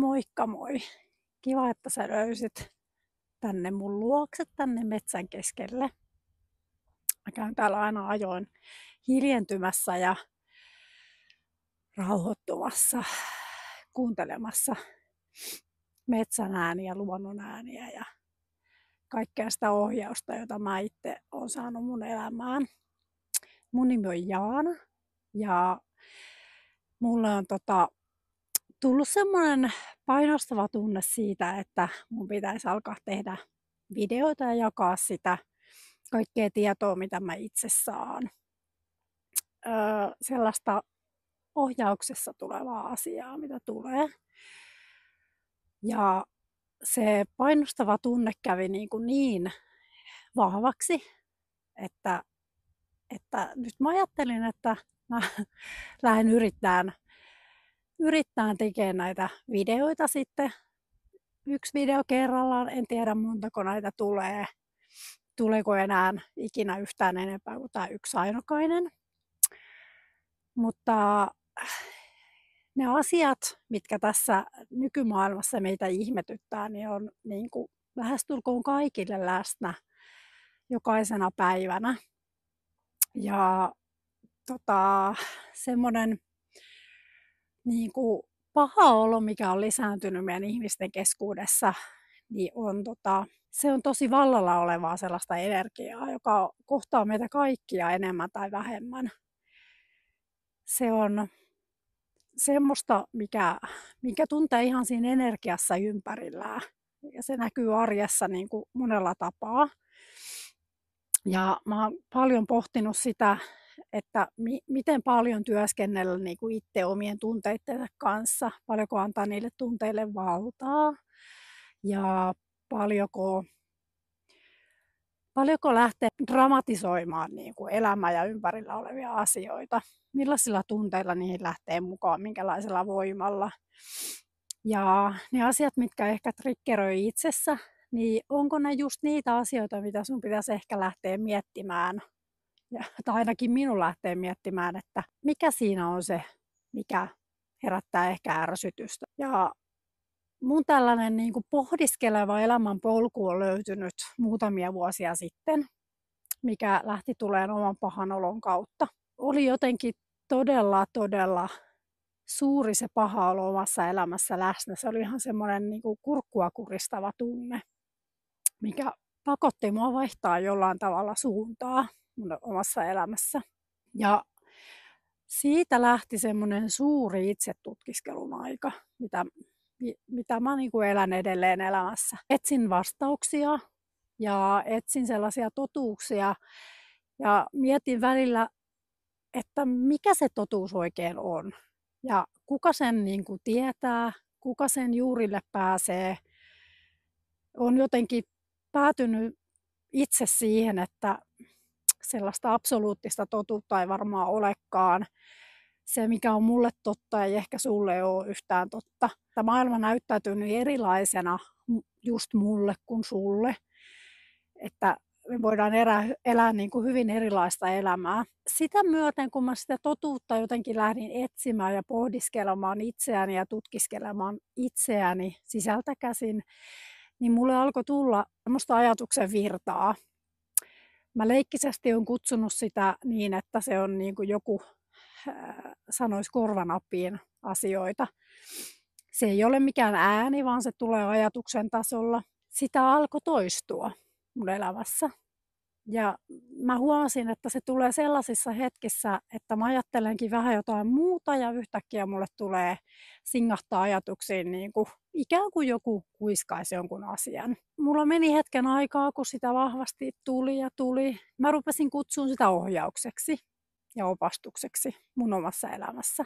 Moikka moi! Kiva, että sä löysit tänne mun luokse, tänne metsän keskelle. Mä käyn täällä aina ajoin hiljentymässä ja rauhoittumassa, kuuntelemassa metsän ääniä, luonnon ääniä ja kaikkea sitä ohjausta, jota mä itse olen saanut mun elämään. Mun nimi on Jaana ja mulle on tullut semmoinen painostava tunne siitä, että mun pitäisi alkaa tehdä videoita ja jakaa sitä kaikkea tietoa, mitä mä itse saan. Sellaista ohjauksessa tulevaa asiaa, mitä tulee. Ja se painostava tunne kävi niin vahvaksi, että nyt mä ajattelin, että mä lähden yrittämään tekemään näitä videoita sitten. Yksi video kerrallaan, en tiedä montako näitä tulee. Tuleeko enää ikinä yhtään enempää kuin tämä yksi ainokainen. Mutta ne asiat, mitkä tässä nykymaailmassa meitä ihmetyttää, niin on niin kuin lähestulkoon kaikille läsnä jokaisena päivänä. Ja semmoinen niin kuin paha olo, mikä on lisääntynyt meidän ihmisten keskuudessa, niin se on tosi vallalla olevaa sellaista energiaa, joka kohtaa meitä kaikkia enemmän tai vähemmän. Se on semmoista, mikä tuntee ihan siinä energiassa ympärillään. Ja se näkyy arjessa niin kuin monella tapaa. Ja mä oon paljon pohtinut sitä, että miten paljon työskennellä niin kuin itse omien tunteiden kanssa, paljonko antaa niille tunteille valtaa ja paljonko lähtee dramatisoimaan niin kuin elämää ja ympärillä olevia asioita. Millaisilla tunteilla niihin lähtee mukaan, minkälaisella voimalla. Ja ne asiat, mitkä ehkä triggeröi itsessä, niin onko ne just niitä asioita, mitä sun pitäisi ehkä lähteä miettimään. Tai ainakin minun lähtee miettimään, että mikä siinä on se, mikä herättää ehkä ärsytystä. Ja mun tällainen niin kuin pohdiskeleva elämän polku on löytynyt muutamia vuosia sitten, mikä lähti tulemaan oman pahan olon kautta. Oli jotenkin todella suuri se paha olo omassa elämässä läsnä. Se oli ihan semmoinen niin kuin kurkkua kuristava tunne, mikä pakotti mua vaihtaa jollain tavalla suuntaa mun omassa elämässä. Ja siitä lähti semmoinen suuri itsetutkiskelun aika, mitä mä niin kuin elän edelleen elämässä. Etsin vastauksia ja etsin sellaisia totuuksia ja mietin välillä, että mikä se totuus oikein on ja kuka sen niin kuin tietää, kuka sen juurille pääsee. On jotenkin päätynyt itse siihen, että sellaista absoluuttista totuutta ei varmaan olekaan. Se, mikä on mulle totta, ei ehkä sulle ole yhtään totta. Tämä maailma näyttäytyy niin erilaisena just mulle kuin sulle, että me voidaan elää niin kuin hyvin erilaista elämää. Sitä myöten, kun mä sitä totuutta jotenkin lähdin etsimään ja pohdiskelemaan itseäni ja tutkiskelemaan itseäni sisältä käsin, niin mulle alkoi tulla semmoista ajatuksen virtaa. Mä leikkisesti olen kutsunut sitä niin, että se on niin kuin joku sanoisi korvanappiin asioita. Se ei ole mikään ääni, vaan se tulee ajatuksen tasolla. Sitä alkoi toistua mun elämässä. Ja mä huomasin, että se tulee sellaisissa hetkissä, että mä ajattelenkin vähän jotain muuta ja yhtäkkiä mulle tulee singahtaa ajatuksiin niin kuin ikään kuin joku kuiskaisi jonkun asian. Mulla meni hetken aikaa, kun sitä vahvasti tuli. Mä rupesin kutsumaan sitä ohjaukseksi ja opastukseksi mun omassa elämässä.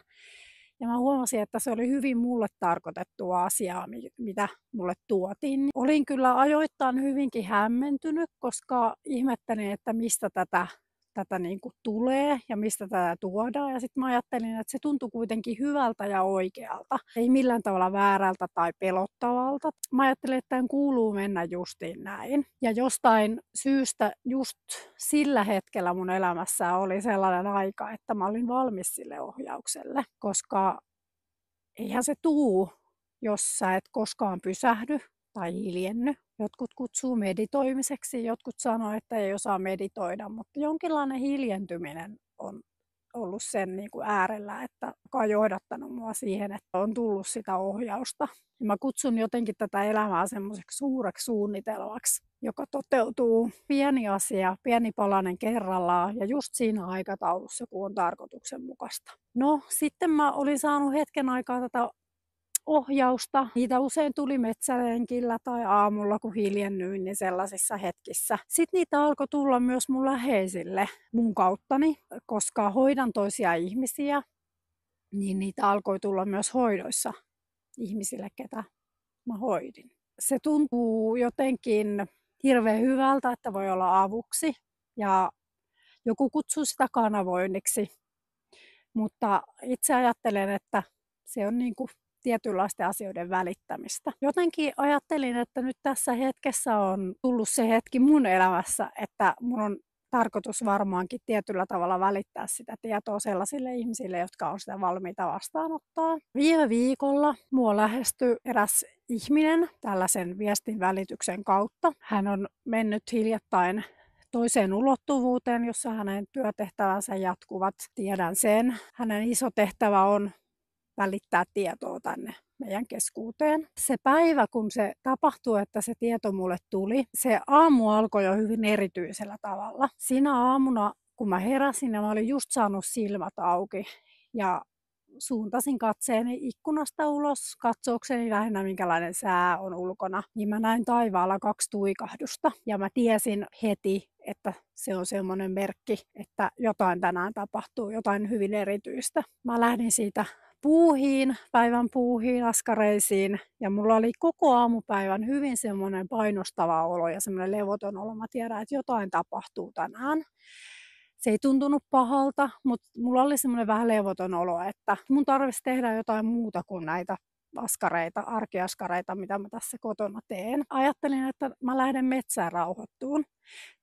Ja mä huomasin, että se oli hyvin mulle tarkoitettua asiaa, mitä mulle tuotiin. Olin kyllä ajoittain hyvinkin hämmentynyt, koska ihmettelin, että mistä tätä niin kuin tulee ja mistä tätä tuodaan. Ja sitten mä ajattelin, että se tuntui kuitenkin hyvältä ja oikealta. Ei millään tavalla väärältä tai pelottavalta. Mä ajattelin, että tämän kuuluu mennä justiin näin. Ja jostain syystä just sillä hetkellä mun elämässä oli sellainen aika, että mä olin valmis sille ohjaukselle. Koska eihän se tuu jos sä et koskaan pysähdy tai hiljenny. Jotkut kutsuu meditoimiseksi, jotkut sanoo, että ei osaa meditoida, mutta jonkinlainen hiljentyminen on ollut sen niin kuin äärellä, että joka on johdattanut mua siihen, että on tullut sitä ohjausta. Ja mä kutsun jotenkin tätä elämää semmoiseksi suureksi suunnitelmaksi, joka toteutuu pieni asia, pieni palanen kerrallaan ja just siinä aikataulussa, kun on tarkoituksenmukaista. No, sitten mä olin saanut hetken aikaa tätä ohjausta. Niitä usein tuli metsälenkillä tai aamulla, kun hiljennyin, niin sellaisissa hetkissä. Sitten niitä alkoi tulla myös mun läheisille mun kauttani, koska hoidan toisia ihmisiä, niin niitä alkoi tulla myös hoidoissa ihmisille, ketä mä hoidin. Se tuntuu jotenkin hirveän hyvältä, että voi olla avuksi ja joku kutsuu sitä kanavoinniksi, mutta itse ajattelen, että se on niin kuin tietynlaisten asioiden välittämistä. Jotenkin ajattelin, että nyt tässä hetkessä on tullut se hetki mun elämässä, että mun on tarkoitus varmaankin tietyllä tavalla välittää sitä tietoa sellaisille ihmisille, jotka on sitä valmiita vastaanottaa. Viime viikolla mua lähestyi eräs ihminen tällaisen viestin välityksen kautta. Hän on mennyt hiljattain toiseen ulottuvuuteen, jossa hänen työtehtävänsä jatkuvat. Tiedän sen. Hänen iso tehtävä on välittää tietoa tänne meidän keskuuteen. Se päivä, kun se tapahtui, että se tieto mulle tuli, se aamu alkoi jo hyvin erityisellä tavalla. Siinä aamuna, kun mä heräsin ja mä olin just saanut silmät auki ja suuntasin katseeni ikkunasta ulos, katsoakseni lähinnä minkälainen sää on ulkona, niin mä näin taivaalla 2 tuikahdusta ja mä tiesin heti, että se on semmoinen merkki, että jotain tänään tapahtuu, jotain hyvin erityistä. Mä lähdin siitä päivän puuhiin, askareisiin ja mulla oli koko aamupäivän hyvin semmoinen painostava olo ja semmoinen levoton olo. Mä tiedän, että jotain tapahtuu tänään. Se ei tuntunut pahalta, mutta mulla oli semmoinen vähän levoton olo, että mun tarvitsisi tehdä jotain muuta kuin näitä askareita, arkiaskareita, mitä mä tässä kotona teen. Ajattelin, että mä lähden metsään rauhoittuun.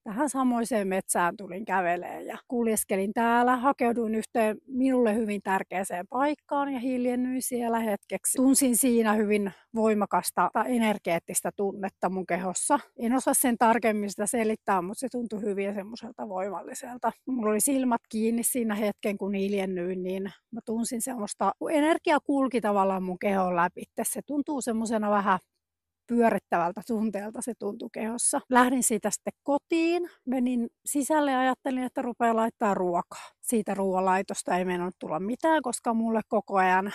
Tähän samoiseen metsään tulin kävelemään ja kuljeskelin täällä, hakeuduin yhteen minulle hyvin tärkeäseen paikkaan ja hiljennyin siellä hetkeksi. Tunsin siinä hyvin voimakasta energeettistä tunnetta mun kehossa. En osaa sen tarkemmin sitä selittää, mutta se tuntui hyvin semmoiselta voimalliselta. Mulla oli silmät kiinni siinä hetken, kun hiljennyin, niin mä tunsin semmoista, kun energia kulki tavallaan mun kehon läpi. Se tuntuu semmoisena vähän pyörittävältä tunteelta se tuntui kehossa. Lähdin siitä sitten kotiin, menin sisälle ja ajattelin, että rupean laittaa ruokaa. Siitä ruoanlaitosta ei meinannut tulla mitään, koska mulle koko ajan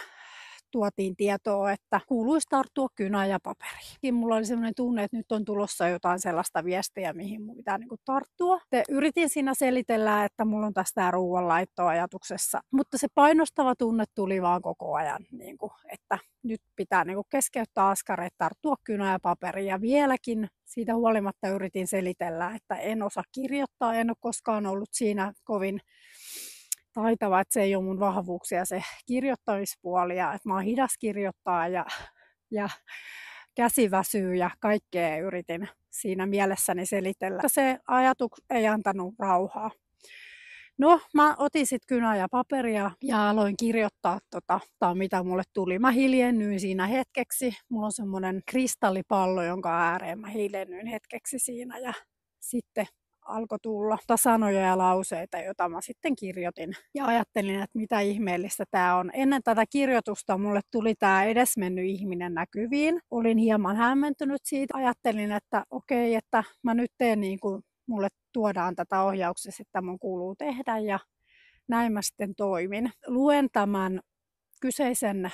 tuotiin tietoa, että kuuluisi tarttua kynään ja paperiin. Mulla oli sellainen tunne, että nyt on tulossa jotain sellaista viestiä, mihin mun pitää tarttua. Yritin siinä selitellä, että mulla on tästä ruoanlaittoa ajatuksessa, mutta se painostava tunne tuli vaan koko ajan, että nyt pitää keskeyttää askareet, tarttua kynään ja paperiin. Ja vieläkin siitä huolimatta yritin selitellä, että en osaa kirjoittaa, en ole koskaan ollut siinä kovin taitava, että se ei ole mun vahvuuksia se kirjoittamispuoli ja että mä oon hidas kirjoittaa ja käsi väsyy ja kaikkea yritin siinä mielessäni selitellä. Se ajatus ei antanut rauhaa. No, mä otin sitten kynää ja paperia ja aloin kirjoittaa mitä mulle tuli. Mä hiljennyin siinä hetkeksi. Mulla on semmoinen kristallipallo, jonka ääreen mä hiljennyin hetkeksi siinä ja sitten alkoi tulla sanoja ja lauseita, joita mä sitten kirjoitin. Ja ajattelin, että mitä ihmeellistä tämä on. Ennen tätä kirjoitusta mulle tuli tämä edesmennyt ihminen näkyviin. Olin hieman hämmentynyt siitä. Ajattelin, että okei, että mä nyt teen niin kuin mulle tuodaan tätä ohjauksessa, että mun kuuluu tehdä ja näin mä sitten toimin. Luen tämän kyseisen,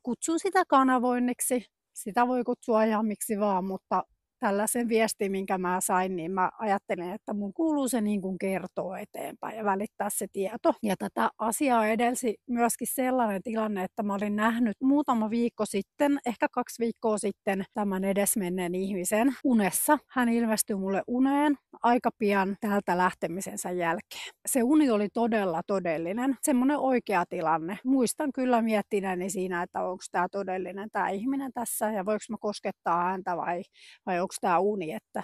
kutsun sitä kanavoinniksi. Sitä voi kutsua ihan miksi vaan, mutta tällaisen viestin, minkä mä sain, niin mä ajattelin, että mun kuuluu se niin kuin kertoa eteenpäin ja välittää se tieto. Ja tätä asiaa edelsi myöskin sellainen tilanne, että mä olin nähnyt muutama viikko sitten, ehkä 2 viikkoa sitten, tämän edesmenneen ihmisen unessa. Hän ilmestyi mulle uneen aika pian täältä lähtemisensä jälkeen. Se uni oli todella todellinen, semmoinen oikea tilanne. Muistan kyllä miettineeni siinä, että onko tämä todellinen tämä ihminen tässä ja voiko mä koskettaa häntä vai onko tämä uni, että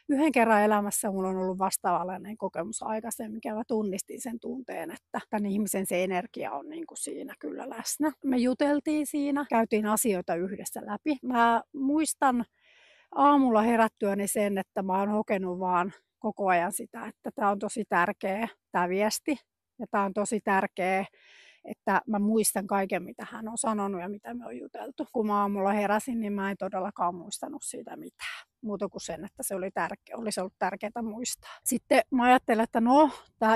yhden kerran elämässä mulla on ollut vastaavanlainen kokemus aikaisemmin, mikä mä tunnistin sen tunteen, että tämän ihmisen se energia on niin kuin siinä kyllä läsnä. Me juteltiin siinä, käytiin asioita yhdessä läpi. Mä muistan aamulla herättyäni sen, että mä oon hokenut vaan koko ajan sitä, että tämä on tosi tärkeä tämä viesti ja tämä on tosi tärkeä, että mä muistan kaiken, mitä hän on sanonut ja mitä me on juteltu. Kun mä aamulla heräsin, niin mä en todellakaan muistanut siitä mitään. Muuta kuin sen, että se olisi ollut tärkeää muistaa. Sitten mä ajattelin, että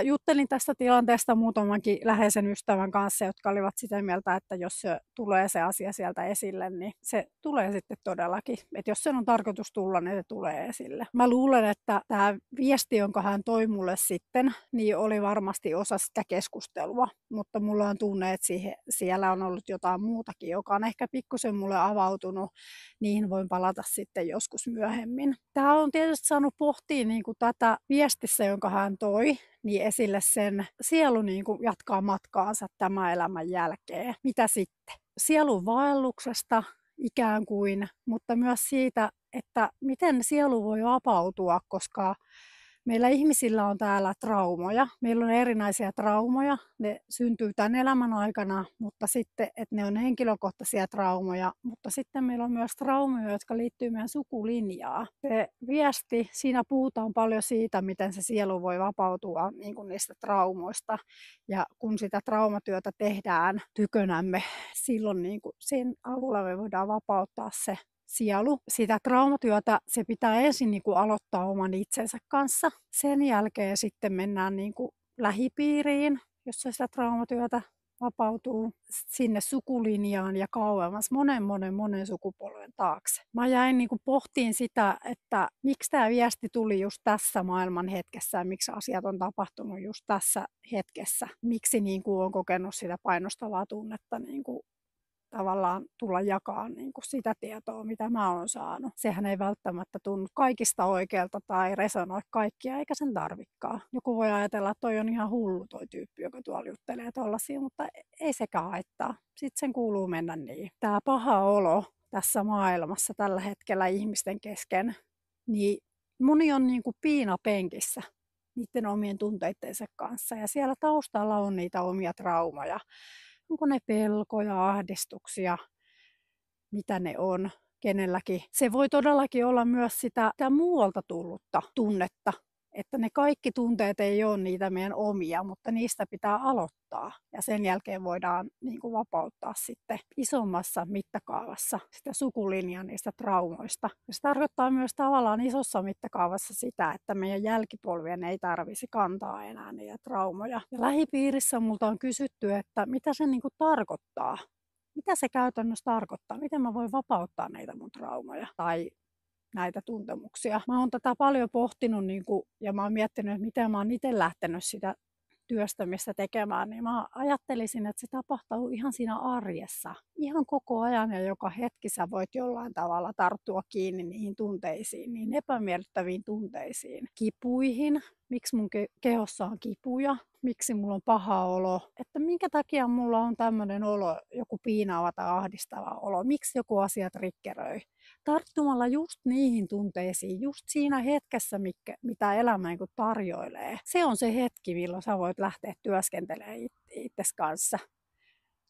juttelin tästä tilanteesta muutamankin läheisen ystävän kanssa, jotka olivat sitä mieltä, että jos se tulee se asia sieltä esille, niin se tulee sitten todellakin. Että jos sen on tarkoitus tulla, niin se tulee esille. Mä luulen, että tämä viesti, jonka hän toi mulle sitten, niin oli varmasti osa sitä keskustelua. Mutta mulla on tunne, että siellä on ollut jotain muutakin, joka on ehkä pikkusen mulle avautunut. Niihin voin palata sitten joskus myöhemmin. Tämä on tietysti saanut pohtia niin kuin tätä viestissä, jonka hän toi, niin esille sen sielu niin kuin jatkaa matkaansa tämän elämän jälkeen. Mitä sitten? Sielun vaelluksesta ikään kuin, mutta myös siitä, että miten sielu voi vapautua, koska meillä ihmisillä on täällä traumoja. Meillä on erinäisiä traumoja. Ne syntyy tämän elämän aikana, mutta sitten, että ne on henkilökohtaisia traumoja. Mutta sitten meillä on myös traumoja, jotka liittyy meidän sukulinjaan. Se viesti, siinä puhutaan paljon siitä, miten se sielu voi vapautua niin kuin niistä traumoista. Ja kun sitä traumatyötä tehdään tykönämme, silloin niin kuin sen avulla me voidaan vapauttaa se sielu. Sitä traumatyötä se pitää ensin niin kuin aloittaa oman itsensä kanssa. Sen jälkeen sitten mennään niin kuin lähipiiriin, jossa sitä traumatyötä vapautuu sinne sukulinjaan ja kauemmas monen sukupolven taakse. Mä jäin niin kuin pohtiin sitä, että miksi tämä viesti tuli just tässä maailman hetkessä ja miksi asiat on tapahtunut just tässä hetkessä. Miksi niin kuin on kokenut sitä painostavaa tunnetta niin kuin tavallaan tulla jakaa niin kuin sitä tietoa, mitä mä oon saanut. Sehän ei välttämättä tunnu kaikista oikealta tai resonoi kaikkia, eikä sen tarvikaan. Joku voi ajatella, että toi on ihan hullu toi tyyppi, joka tuolla juttelee tollasia, mutta ei sekään haittaa. Sitten sen kuuluu mennä niin. Tämä paha olo tässä maailmassa tällä hetkellä ihmisten kesken, niin moni on niin kuin piinapenkissä niiden omien tunteittensa kanssa ja siellä taustalla on niitä omia traumoja. Onko ne pelkoja, ahdistuksia, mitä ne on kenelläkin. Se voi todellakin olla myös sitä muualta tullutta tunnetta, että ne kaikki tunteet ei ole niitä meidän omia, mutta niistä pitää aloittaa. Ja sen jälkeen voidaan niin kuin vapauttaa sitten isommassa mittakaavassa sitä sukulinjaa niistä traumoista. Ja se tarkoittaa myös tavallaan isossa mittakaavassa sitä, että meidän jälkipolvien ei tarvitsisi kantaa enää niitä traumoja. Ja lähipiirissä multa on kysytty, että mitä se niin kuin tarkoittaa. Mitä se käytännössä tarkoittaa? Miten mä voin vapauttaa näitä mun traumoja tai näitä tuntemuksia? Mä oon tätä paljon pohtinut ja mä oon miettinyt, että miten mä oon itse lähtenyt sitä työstämistä tekemään, niin mä ajattelisin, että se tapahtuu ihan siinä arjessa. Ihan koko ajan ja joka hetki sä voit jollain tavalla tarttua kiinni niihin tunteisiin, niin epämiellyttäviin tunteisiin, kipuihin, miksi mun kehossa on kipuja, miksi mulla on paha olo, että minkä takia mulla on tämmöinen olo, joku piinaava tai ahdistava olo, miksi joku asia triggeröi. Tarttumalla just niihin tunteisiin, just siinä hetkessä, mitä elämä niin tarjoilee. Se on se hetki, milloin sä voit lähteä työskentelemään itsesi kanssa.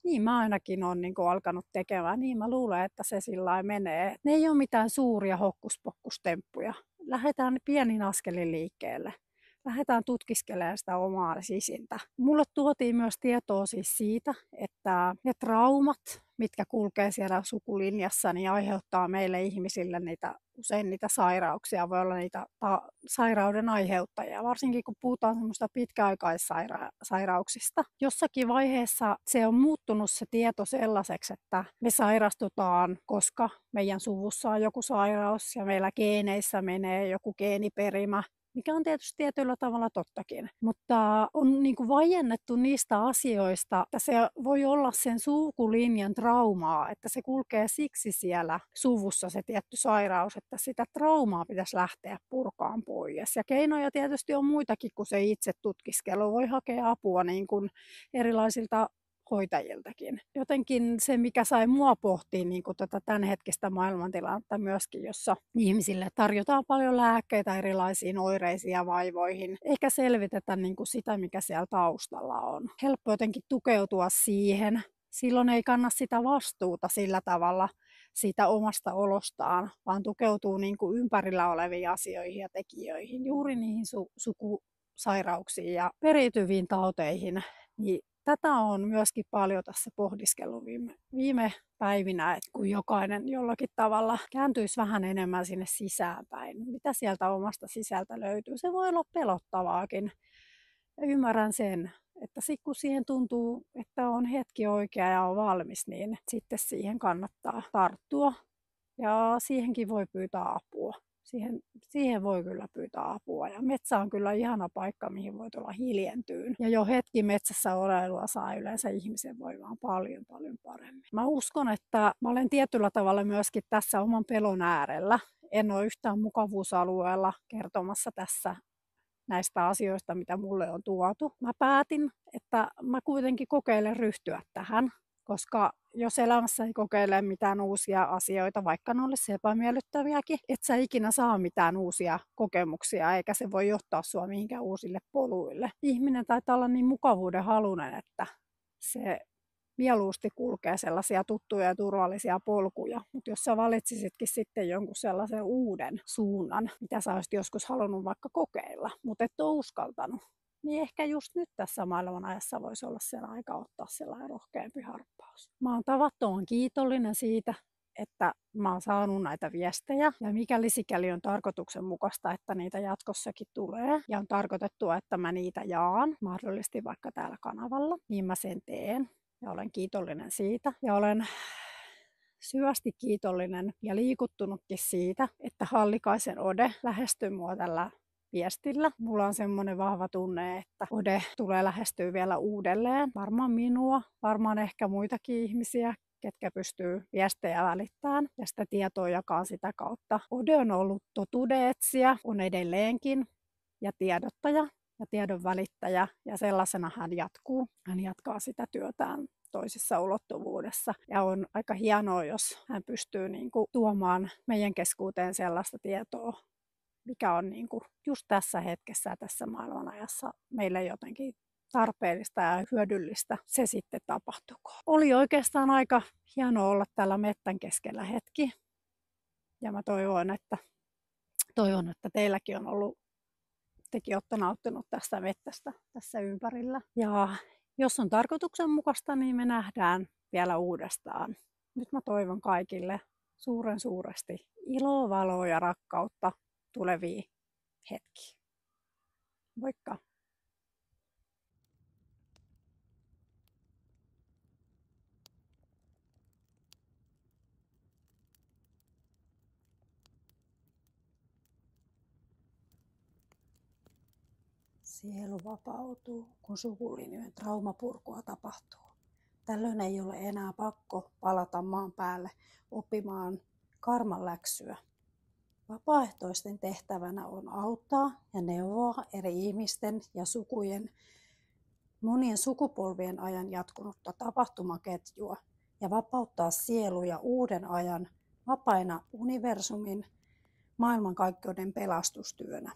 Niin mä ainakin olen niin alkanut tekemään. Niin mä luulen, että se sillä lailla menee. Ne ei ole mitään suuria hokkuspokkustemppuja. Lähdetään pienin askelin liikkeelle. Lähdetään tutkiskelemaan sitä omaa sisintä. Mulle tuotiin myös tietoa siis siitä, että ne traumat, mitkä kulkee siellä sukulinjassa, niin aiheuttaa meille ihmisille usein niitä sairauksia. Voi olla niitä sairauden aiheuttajia, varsinkin kun puhutaan semmoista pitkäaikaissairauksista. Jossakin vaiheessa se on muuttunut se tieto sellaiseksi, että me sairastutaan, koska meidän suvussa on joku sairaus ja meillä geeneissä menee joku geeniperimä, mikä on tietysti tietyllä tavalla tottakin. Mutta on niin kuin vaiennettu niistä asioista, että se voi olla sen sukulinjan traumaa, että se kulkee siksi siellä suvussa se tietty sairaus, että sitä traumaa pitäisi lähteä purkaan pois. Ja keinoja tietysti on muitakin kuin se itse tutkiskelu. Voi hakea apua niin kuin erilaisilta hoitajiltakin. Jotenkin se, mikä sai mua pohtia niin kuin tätä tämänhetkistä maailmantilannetta myöskin, jossa ihmisille tarjotaan paljon lääkkeitä erilaisiin oireisiin ja vaivoihin, eikä selvitetä niin kuin sitä, mikä siellä taustalla on. Helppo jotenkin tukeutua siihen. Silloin ei kanna sitä vastuuta sillä tavalla siitä omasta olostaan, vaan tukeutuu niin kuin ympärillä oleviin asioihin ja tekijöihin, juuri niihin sukusairauksiin ja periytyviin tauteihin. Niin tätä on myöskin paljon tässä pohdiskellut viime päivinä, että kun jokainen jollakin tavalla kääntyisi vähän enemmän sinne sisäänpäin, mitä sieltä omasta sisältä löytyy. Se voi olla pelottavaakin. Ja ymmärrän sen, että kun siihen tuntuu, että on hetki oikea ja on valmis, niin sitten siihen kannattaa tarttua. Ja siihenkin voi pyytää apua. Siihen voi kyllä pyytää apua. Ja metsä on kyllä ihana paikka, mihin voi tulla hiljentyyn. Ja jo hetki metsässä oleilua saa yleensä ihmisen voimaan paljon paremmin. Mä uskon, että mä olen tietyllä tavalla myöskin tässä oman pelon äärellä. En ole yhtään mukavuusalueella kertomassa tässä näistä asioista, mitä mulle on tuotu. Mä päätin, että mä kuitenkin kokeilen ryhtyä tähän, koska jos elämässä ei kokeile mitään uusia asioita, vaikka ne olisi epämiellyttäviäkin, et sä ikinä saa mitään uusia kokemuksia, eikä se voi johtaa sua mihinkään uusille poluille. Ihminen taitaa olla niin mukavuuden halunen, että se mieluusti kulkee sellaisia tuttuja ja turvallisia polkuja. Mutta jos sä valitsisitkin sitten jonkun sellaisen uuden suunnan, mitä sä olisit joskus halunnut vaikka kokeilla, mutta et ole uskaltanut, niin ehkä just nyt tässä maailman ajassa voisi olla sen aika ottaa sellainen rohkeampi harppaus. Mä oon tavattoman kiitollinen siitä, että mä oon saanut näitä viestejä ja mikäli sikäli on tarkoituksenmukaista, että niitä jatkossakin tulee ja on tarkoitettu, että mä niitä jaan mahdollisesti vaikka täällä kanavalla, niin mä sen teen ja olen kiitollinen siitä ja olen syvästi kiitollinen ja liikuttunutkin siitä, että Hallikaisen Ode lähestyy mua tällä viestillä. Mulla on semmoinen vahva tunne, että Ode tulee lähestyä vielä uudelleen. Varmaan minua, varmaan ehkä muitakin ihmisiä, ketkä pystyy viestejä välittämään ja sitä tietoa jakaa sitä kautta. Ode on ollut totuudenetsijä, on edelleenkin ja tiedottaja ja tiedon välittäjä ja sellaisena hän jatkuu. Hän jatkaa sitä työtään toisessa ulottuvuudessa. Ja on aika hienoa, jos hän pystyy tuomaan meidän keskuuteen sellaista tietoa, mikä on just tässä hetkessä ja tässä maailmanajassa meille jotenkin tarpeellista ja hyödyllistä. Se sitten tapahtukoon. Oli oikeastaan aika hienoa olla täällä mettän keskellä hetki. Ja mä toivon, että teilläkin on ollut, tekin olette nauttinut tästä mettästä tässä ympärillä. Ja jos on tarkoituksenmukaista, niin me nähdään vielä uudestaan. Nyt mä toivon kaikille suuresti iloa, valoa ja rakkautta tuleviin hetkiin. Moikka! Sielu vapautuu, kun sukulinjojen traumapurkua tapahtuu. Tällöin ei ole enää pakko palata maan päälle oppimaan karman läksyä. Vapaaehtoisten tehtävänä on auttaa ja neuvoa eri ihmisten ja sukujen monien sukupolvien ajan jatkunutta tapahtumaketjua ja vapauttaa sieluja uuden ajan vapaina universumin maailmankaikkeuden pelastustyönä.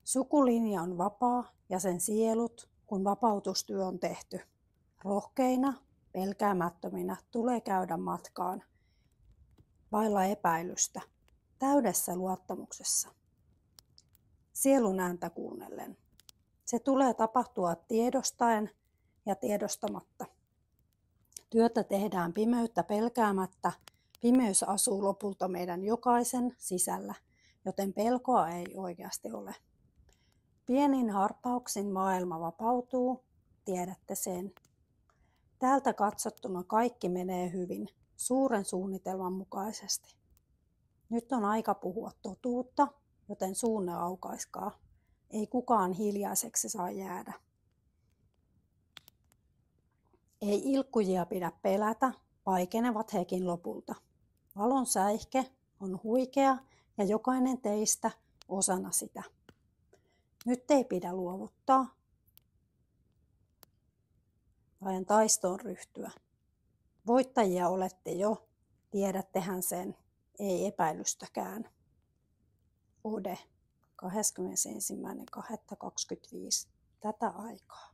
Sukulinja on vapaa ja sen sielut, kun vapautustyö on tehty. Rohkeina, pelkäämättöminä tulee käydä matkaan vailla epäilystä, täydessä luottamuksessa. Sielun ääntä kuunnellen. Se tulee tapahtua tiedostaen ja tiedostamatta. Työtä tehdään pimeyttä pelkäämättä. Pimeys asuu lopulta meidän jokaisen sisällä, joten pelkoa ei oikeasti ole. Pienin harppauksin maailma vapautuu, tiedätte sen. Täältä katsottuna kaikki menee hyvin, suuren suunnitelman mukaisesti. Nyt on aika puhua totuutta, joten suunne aukaiskaa. Ei kukaan hiljaiseksi saa jäädä. Ei ilkkujia pidä pelätä, vaikenevat hekin lopulta. Valon säihke on huikea ja jokainen teistä osana sitä. Nyt ei pidä luovuttaa. Aion taistoon ryhtyä. Voittajia olette jo, tiedättehän sen, ei epäilystäkään. Ode 21.2.25. Tätä aikaa.